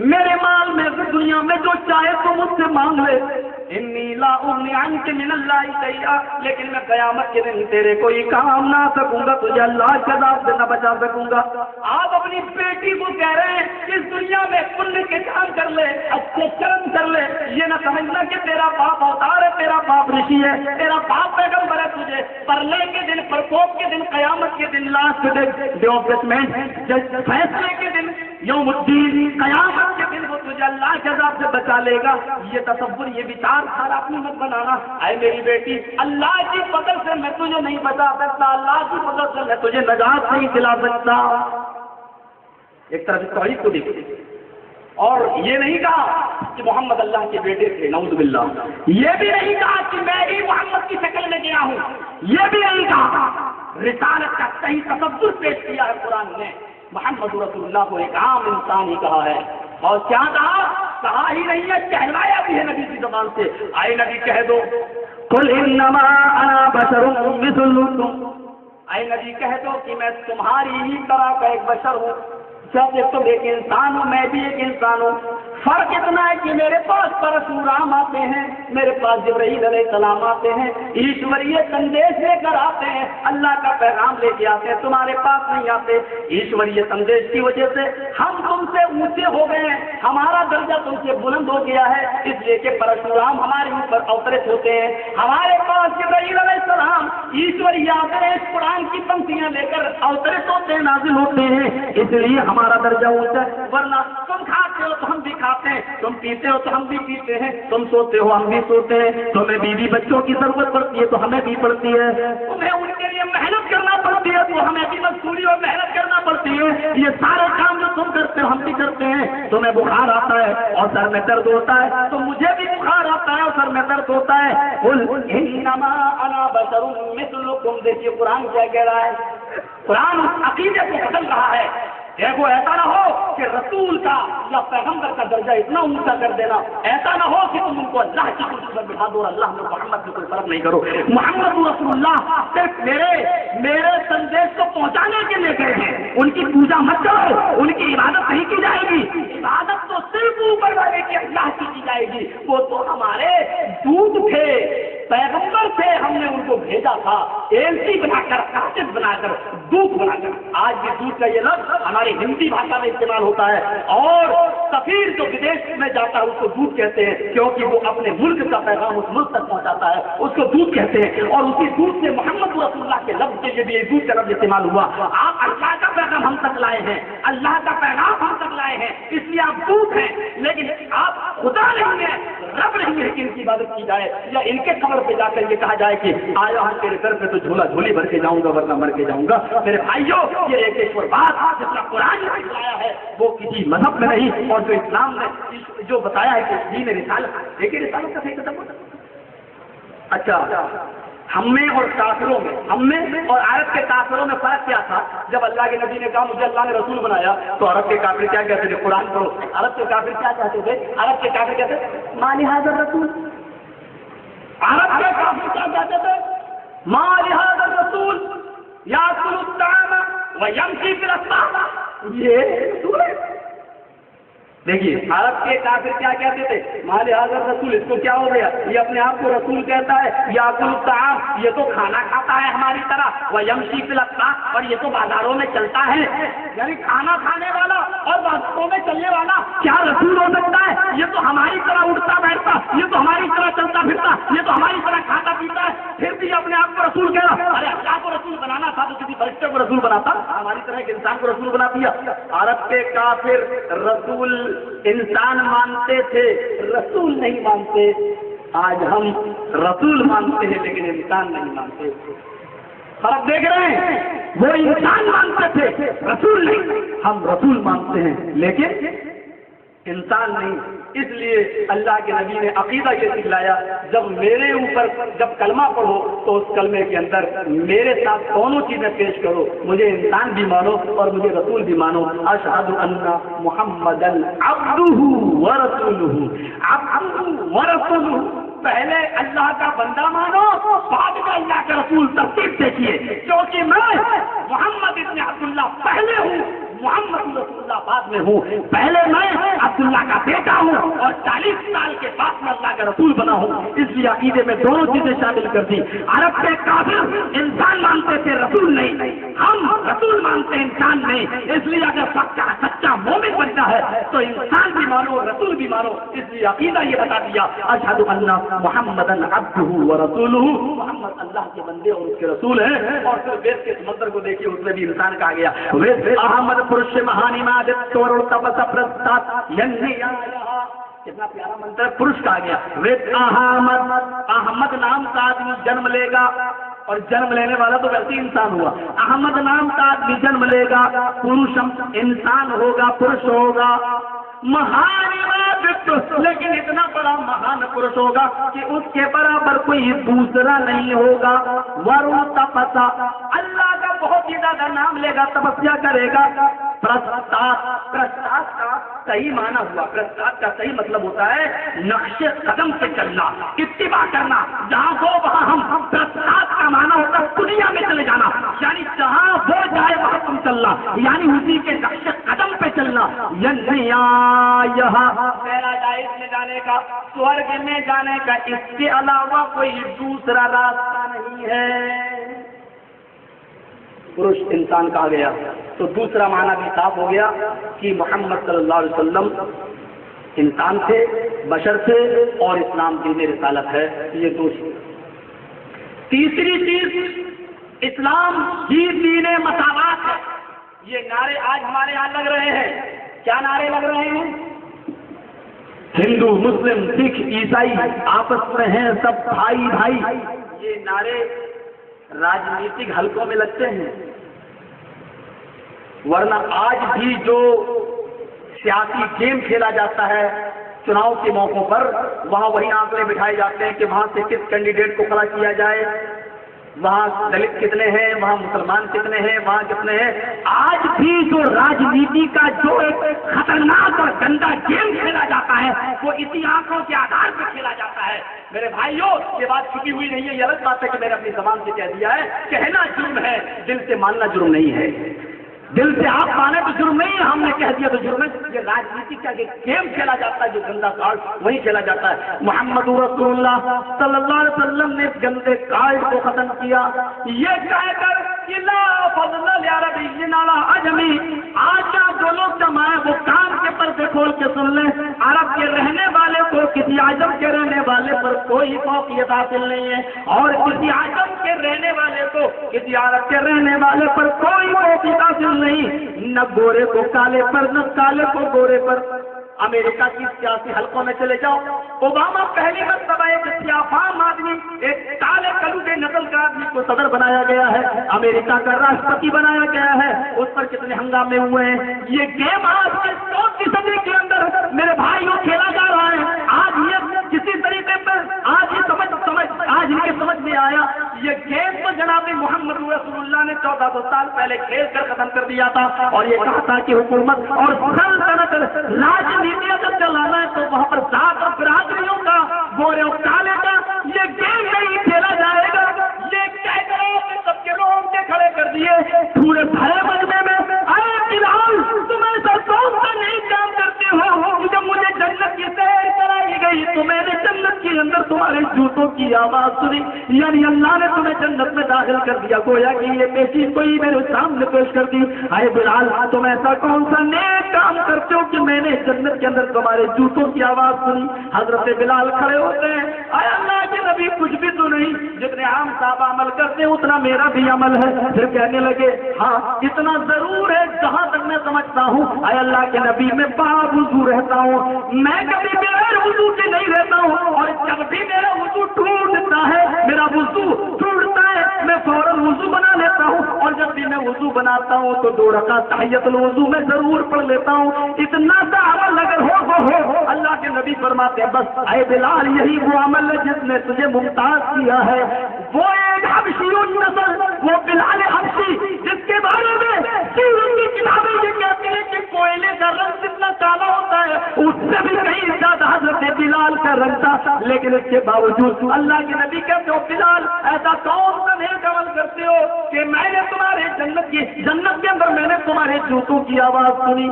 میرے مال میں دنیا میں جو چاہے تو مجھ سے مانگ لے، انی لا اغنی عنک من اللہ شیئا، لیکن میں قیامت کے دن تیرے کوئی کام نہ سکوں گا، تجھے اللہ کے عذاب سے نہ بچا سکوں گا۔ آپ اپنی بیٹی کو کہہ رہے ہیں اس دنیا میں پن کے کام کر لے، اچھے کرم کر لے، یہ نہ سمجھنا کہ تیرا باپ اوتار ہے، تیرا باپ رشی ہے، تیرا باپ پیغمبر ہے، تجھے پرلے کے دن، پرکوپ کے دن، قیامت کے دن، لاسٹ ڈے آف ججمنٹ، فیصلے کے دن، یوم الدین، قیامت کے دن وہ تجھے اللہ کے عذاب سے بچا لے گا۔ یہ تصور، یہ وچار سارا اپنی مت بنانا۔ اے میری بیٹی، اللہ کی فضل سے میں تجھے نہیں بچا سکتا، اللہ کی فضل سے میں تجھے نجات نہیں دلا سکتا۔ ایک طرف توحید کو دیکھیں، اور یہ نہیں کہا کہ محمد اللہ کے بیٹے تھے، نعوذ باللہ، یہ بھی نہیں کہا کہ میں ہی محمد کی شکل میں گیا ہوں، یہ بھی نہیں کہا، رسالت کا صحیح تصور پیش کیا ہے قرآن نے۔ محمد رسول اللہ کو ایک عام انسان ہی کہا ہے، اور کیا کہا ہی نہیں ہے، کہلایا بھی ہے نبی کی زبان سے۔ آئے نبی کہہ دو، قل انما انا بشر مثلکم، اے نبی کہہ دو کہ میں تمہاری ہی طرح کا ایک بشر ہوں، جب تم ایک انسان ہوں میں بھی ایک انسان ہوں، فرق اتنا ہے کہ میرے پاس پرشورام آتے ہیں، میرے پاس جبرائیل علیہ السلام آتے ہیں، ایشوریہ سندیش لے کر آتے ہیں، اللہ کا پیغام لے کے آتے ہیں، تمہارے پاس نہیں آتے۔ ایشوریہ سندیش کی وجہ سے ہم تم سے اونچے ہو گئے ہیں، ہمارا درجہ تم سے بلند ہو گیا ہے، اس لیے کہ پرشورام ہمارے اوپر اوترت ہوتے ہیں، ہمارے پاس جبرائیل علیہ السلام ایشوریہ آتے ہیں، اس قرآن کی پنکتیاں لے کر اوترت ہوتے ہیں، نازل ہوتے ہیں، اس لیے ہمارا درجہ اونچا ہے۔ ورنہ تم کھاتے ہو تو ہم بھی کھاتے ہیں، تم پیتے ہو تو ہم بھی پیتے ہیں، تم سوتے ہو ہم بھی سوتے ہیں، تمہیں بیوی بچوں کی ضرورت پڑتی ہے تو ہمیں بھی پڑتی ہے، تمہیں ان کے لیے محنت کرنا پڑتی ہے تو ہمیں بھی مزدوری اور محنت کرنا پڑتی ہے، یہ سارے کام جو تم کرتے ہو ہم بھی کرتے ہیں۔ تمہیں بخار آتا ہے اور سر میں درد ہوتا ہے تو مجھے بھی بخار آتا ہے اور سر میں درد ہوتا ہے۔ قل انما انا بشر مثلکم، دیکھیے قرآن کیا کہہ رہا ہے، قرآن اس عقیدے کو بدل رہا ہے۔ دیکھو ایسا نہ ہو کہ رسول کا یا پیغمبر کا درجہ اتنا اونچا کر دینا، ایسا نہ ہو کہ تم ان کو اللہ کی کرسی پر بٹھا دو اور اللہ میں محمد میں کوئی فرق نہیں کرو۔ محمد رسول اللہ صرف میرے سندیش کو پہنچانے کے لیے گئے ہیں، ان کی پوجا مت کرو، ان کی عبادت نہیں کی جائے گی، عبادت تو صرف اوپر والے کی اللہ کی جائے گی، وہ تو ہمارے دودھ تھے، پیغمبر تھے، ہم نے ان کو بھیجا تھا ایلچی بنا کر، کاتب بنا کر، دودھ بنا کر۔ آج بھی دودھ کا یہ لفظ ہماری ہندی بھاشا میں استعمال ہوتا ہے، اور سفیر جو بدیش میں جاتا ہے اس کو دودھ کہتے ہیں، کیونکہ وہ اپنے ملک کا پیغام اس ملک تک پہنچاتا ہے، اس کو دودھ کہتے ہیں، اور اسی دودھ سے محمد رسول اللہ کے لفظ کے لیے بھی دودھ کا لفظ استعمال ہوا۔ آپ اللہ کا پیغام ہم تک لائے ہیں، اللہ کا پیغام ہم تک لائے ہیں، اس لیے آپ دودھ ہیں، لیکن آپ خدا نہیں ہیں، رب نہیں ہے کہ ان کی عبادت کی جائے، یا ان کے قبر پہ جا کر یہ کہا جائے کہ آیا ہوں تیرے در پہ تو جھولا جھولی بھر کے جاؤں گا ورنہ مر کے جاؤں گا۔ میرے بھائیوں، یہ ایک ایشور بات جتنا قرآن نے بتایا ہے وہ کسی مذہب میں نہیں، اور جو اسلام نے جو بتایا ہے کہ دین رسالت، دیکھیے رسالت کا صحیح تصور۔ اچھا، ہم میں اور کافروں میں، ہم میں اور عرب کے کافروں میں فرق کیا تھا؟ جب اللہ کے نبی نے کہا مجھے اللہ نے رسول بنایا تو عرب کے کافر کیا کہتے تھے؟ قرآن پڑھو، عرب کے کافر کیا کہتے تھے؟ عرب کے کافر کہتے تھے ما لہذا الرسول، عرب کے کافر کیا کہتے تھے؟ ما لہذا الرسول یاکل الطعام ویمشی فی الاسواق، یہ رسول ہے۔ دیکھیے عرب کے کافر کیا کہتے تھے؟ ما لہذا الرسول، اس کو کیا ہو گیا؟ یہ اپنے آپ کو رسول کہتا ہے، یاکل الطعام، یہ تو کھانا کھاتا ہے ہماری طرح، ویمشی فی الاسواق، اور یہ تو بازاروں میں چلتا ہے، یعنی کھانا کھانے والا اور بازاروں میں چلنے والا کیا رسول ہو سکتا ہے؟ یہ تو ہماری طرح اٹھتا بیٹھتا، یہ تو ہماری طرح چلتا پھرتا، یہ تو ہماری طرح کھاتا پیتا ہے، پھر بھی اپنے آپ کو رسول کہہ رہا۔ ارے اللہ کو رسول بنانا تھا تو کسی فرشتے کو رسول بناتا، ہماری طرح ایک انسان کو رسول بنا دیا۔ عرب کے کافر رسول انسان مانتے تھے، رسول نہیں مانتے۔ آج ہم رسول مانتے ہیں لیکن انسان نہیں مانتے۔ فرق دیکھ رہے ہیں؟ وہ انسان مانتے تھے، رسول نہیں، ہم رسول مانتے ہیں لیکن انسان نہیں۔ اس لیے اللہ کے نبی نے عقیدہ یہ سکھلایا، جب میرے اوپر جب کلمہ پڑھو تو اس کلمے کے اندر میرے ساتھ دونوں چیزیں پیش کرو، مجھے انسان بھی مانو اور مجھے رسول بھی مانو۔ اشہد ان محمدن عبدہ ورسولہ، عبدہ ورسولہ، پہلے اللہ کا بندہ مانو، بعد میں اللہ کا رسول، ترتیب دیکھیے، کیونکہ میں محمد ابن عبداللہ پہلے ہوں، محمد رسول اللہ بعد میں ہوں، پہلے میں عبداللہ بیٹا ہوں اور 40 سال کے بعد میں اللہ کا رسول بنا ہوں، اس لیے عقیدے میں دونوں چیزیں شامل کر دی۔ عرب کے کافر انسان مانتے تھے رسول نہیں، ہم رسول مانتے ہیں انسان نہیں، اس لیے اگر سچا مومن بننا ہے تو انسان بھی مانو رسول بھی مانو، اس لیے عقیدہ یہ بتا دیا اشہد ان محمدًا عبدہ ورسولہ، محمد اللہ کے بندے اور اس کے رسول ہیں۔ اور پھر وید کے سمندر کو دیکھیے، اس میں بھی انسان کہا گیا وید احمد پرش مہانی مادتور تپس پرستات ینی کتنا پیارا منتر پرش کہا گیا۔ وید احمد نام کا آدمی جنم لے گا، اور جنم لینے والا تو ویسے انسان ہوا، احمد نام کا آدمی جنم لے گا، پروشم انسان ہوگا، پرش ہوگا، مہان لیکن اتنا بڑا مہان پرش ہوگا کہ اس کے برابر کوئی دوسرا نہیں ہوگا۔ ورو تپسا اللہ کا بہت ہی زیادہ نام لے گا، تپسیا کرے گا۔ پرستاد کا صحیح معنی ہوا، پرستاد کا صحیح مطلب ہوتا ہے نقش قدم سے چلنا، اتباع کرنا، جہاں ہو وہاں ہم۔ پرستاد کا معنی ہوتا ہے دنیا میں چلے جانا، یعنی جہاں وہ جائے وہاں تم چلنا، یعنی اسی کے نقش قدم پہ چلنا۔ یہاں پیراڈائز میں جانے کا، سورگ میں جانے کا، اس کے علاوہ کوئی دوسرا راستہ نہیں ہے۔ پروش انسان کہا گیا تو دوسرا معنی بھی صاف ہو گیا کہ محمد صلی اللہ علیہ وسلم انسان تھے، بشر تھے، اور اسلام دین رسالت ہے، یہ دو چیز۔ تیسری چیز اسلام ہی دین مساوات ہے۔ یہ نعرے آج ہمارے یہاں لگ رہے ہیں، کیا نعرے لگ رہے ہیں؟ ہندو مسلم سکھ عیسائی آپس میں ہیں سب بھائی بھائی، یہ نعرے راجنیتک حلقوں میں لگتے ہیں، ورنہ آج بھی جو سیاسی گیم کھیلا جاتا ہے چناؤ کے موقعوں پر، وہاں وہی آنکڑے بٹھائے جاتے ہیں کہ وہاں سے کس کینڈیڈیٹ کو کھڑا کیا جائے، وہاں دلت کتنے ہیں، وہاں مسلمان کتنے ہیں، وہاں کتنے ہیں۔ آج بھی جو راجنیتی کا جو ایک خطرناک اور گندا گیم کھیلا جاتا ہے وہ اسی آنکھوں کے آدھار پر کھیلا جاتا ہے۔ میرے بھائیوں، یہ بات چھپی ہوئی نہیں ہے، یہ الگ بات ہے کہ میں نے اپنی زبان سے کہہ دیا ہے، کہنا جرم ہے، دل سے ماننا جرم نہیں ہے۔ دل سے آپ مانے تو جرم نہیں ہے، ہم نے کہہ دیا تو جرم ہے۔ یہ راجنیتی کا ایک گیم کھیلا جاتا ہے، جو گندا کارڈ وہی کھیلا جاتا ہے۔ محمد رسول اللہ صلی اللہ علیہ وسلم نے اس گندے کارڈ کو ختم کیا، یہ کہہ کر کہ لا فضل لعربی علی عجمی۔ آج کا جو لوگ جمع ہے وہ کان کے پردے کھول کے سن لیں، عرب کے رہنے والے کو کسی عجم کے رہنے والے پر کوئی فوقیت حاصل نہیں ہے، اور کسی عجم کے رہنے والے کو کسی عرب کے رہنے والے پر کوئی فوقیت حاصل نہیں، نہ گورے کو کالے پر نہ کالے کو گورے پر۔ امریکہ کی سیاسی حلقوں میں چلے جاؤ، اوباما پہلی مرتبہ ایک سیافام آدمی، ایک کالے کلوٹے نسل کا آدمی کو صدر بنایا گیا ہے، امریکہ کا راشٹرپتی بنایا گیا ہے، اس پر کتنے ہنگامے ہوئے ہیں۔ یہ گیم آج کے 24ویں صدی کے اندر میرے بھائیوں کھیلا جا رہا ہے۔ آج یہ کسی طریقے پر آج یہ ان کے سمجھ میں آیا، یہ گیم تو جناب محمد رسول اللہ نے 1400 سال پہلے کھیل کر ختم کر دیا تھا، اور یہ کہا تھا کہ حکومت اور سلطنت راجنیتی اگر چلانا ہے تو وہاں پر ذات اور برادریوں کا، گورے اور کالے کا یہ گیم نہیں کھیلا جائے گا۔ یہ کہہ کر سب کے لوگ کے کھڑے کر دیے پورے بھرے مجمے میں، اے بلال تم ایسا کون سا نہیں کام کرتے ہو؟ جب مجھے جنت کی سیر کرائی گئی تو میں نے جنت کے اندر تمہارے جوتوں کی آواز سنی، یعنی اللہ نے تمہیں جنت میں داخل کر دیا، گویا کہ یہ پیشی کوئی میرے سامنے پیش کر دی۔ اے بلال تم ایسا کون سا نیک کام کرتے ہو کہ میں نے جنت کے اندر تمہارے جوتوں کی آواز سنی؟ حضرت بلال کھڑے ہوتے ہیں، اے اللہ کے نبی کچھ بھی تو نہیں، جتنے عام صاحب عمل کرتے ہیں اتنا میرا بھی عمل ہے۔ پھر کہنے لگے ہاں اتنا ضرور ہے، جہاں تک میں سمجھتا ہوں اے اللہ کے نبی میں باوضو رہتا ہوں، میں کبھی بغیر وضو کے نہیں رہتا ہوں، اور جب بھی میرا وضو ٹوٹتا ہے، میرا وضو ٹوٹتا ہے میں فوراً وضو بنا لیتا ہوں، اور جب بھی میں وضو بناتا ہوں تو 2 رکعت تحیۃ الوضو میں ضرور پڑھ لیتا ہوں۔ اتنا سا عمل اگر ہو اللہ کے نبی فرماتے ہیں بس اے بلال یہی وہ عمل ہے جس نے تجھے ممتاز کیا ہے۔ وہ ایک حبشی نسل، وہ بلال حبشی جس کے بارے میں سیرت کی کتابیں یہ کہتی ہیں کہ کوئلے کا رنگ جتنا کالا ہوتا ہے اس سے بھی کہیں زیادہ حضرت بلال کا رنگ تھا، لیکن اس کے باوجود اللہ کے نبی کہتے ہو بلال ایسا کون سا نیک عمل کرتے ہو کہ میں نے تمہارے جنت کے اندر میں نے تمہارے جوتوں کی آواز سنی۔